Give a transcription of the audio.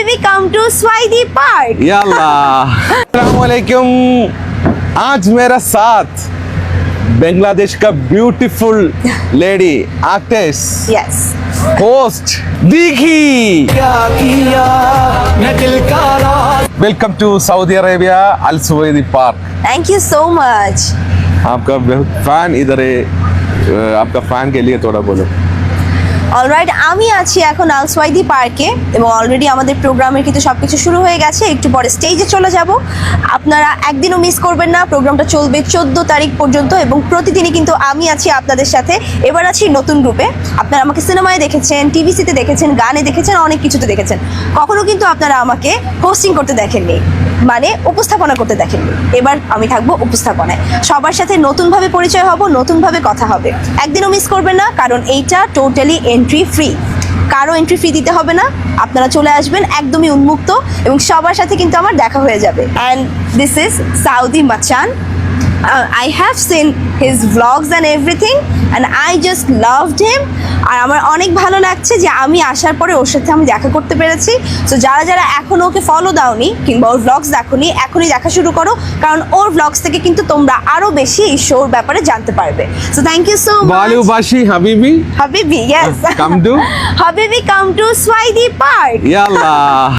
Habibi, come to Swaidi Park. यल्ला अस्सलामुअलैकुम। आज मेरा साथ बांग्लादेश का beautiful lady actress Yes. Host Dighi. Welcome to Saudi Arabia Al Suwaidi park. Thank you so much. आपका बहुत फैन इधर है, आपका फैन के लिए थोड़ा बोलो। অলরাইট, আমি আছি এখন আল সোয়াইদি পার্কে এবং অলরেডি আমাদের প্রোগ্রামের কিন্তু সব কিছু শুরু হয়ে গেছে। একটু পরে স্টেজে চলে যাব। আপনারা একদিনও মিস করবেন না। প্রোগ্রামটা চলবে 14 তারিখ পর্যন্ত এবং প্রতিদিনই কিন্তু আমি আছি আপনাদের সাথে। এবার আছি নতুন গ্রুপে। আপনারা আমাকে সিনেমায় দেখেছেন, টিভিসিতে দেখেছেন, গানে দেখেছেন, অনেক কিছুতে দেখেছেন। কখনো কিন্তু আপনারা আমাকে হোস্টিং করতে দেখেননি, মানে উপস্থাপনা করতে দেখেননি। এবার আমি থাকবো উপস্থাপনায়। সবার সাথে নতুনভাবে পরিচয় হব, নতুনভাবে কথা হবে। একদিনও মিস করবেন না, কারণ এইটা টোটালি এন্ট্রি ফ্রি। কারো এন্ট্রি ফি দিতে হবে না। আপনারা চলে আসবেন একদমই উন্মুক্ত এবং সবার সাথে কিন্তু আমার দেখা হয়ে যাবে। অ্যান্ড দিস ইজ সাউদি মাচান। I have seen his vlogs and everything and I just loved him. আর আমার অনেক ভালো লাগছে যে আমি আসার পরে ওর সাথে আমি দেখা করতে পেরেছি। সো যারা যারা এখনও ওকে ফলো দাওনি কিংবা ওর ভ্লগস দেখোনি, এখনই দেখা শুরু করো, কারণ ওর ভ্লগস থেকে কিন্তু তোমরা আরও বেশি এই শোর ব্যাপারে জানতে পারবে। So thank you so much. ভালোবাসি হাবিবি। Habibi, yes. Come to Habibi, come to Swaidi Park. Yalla.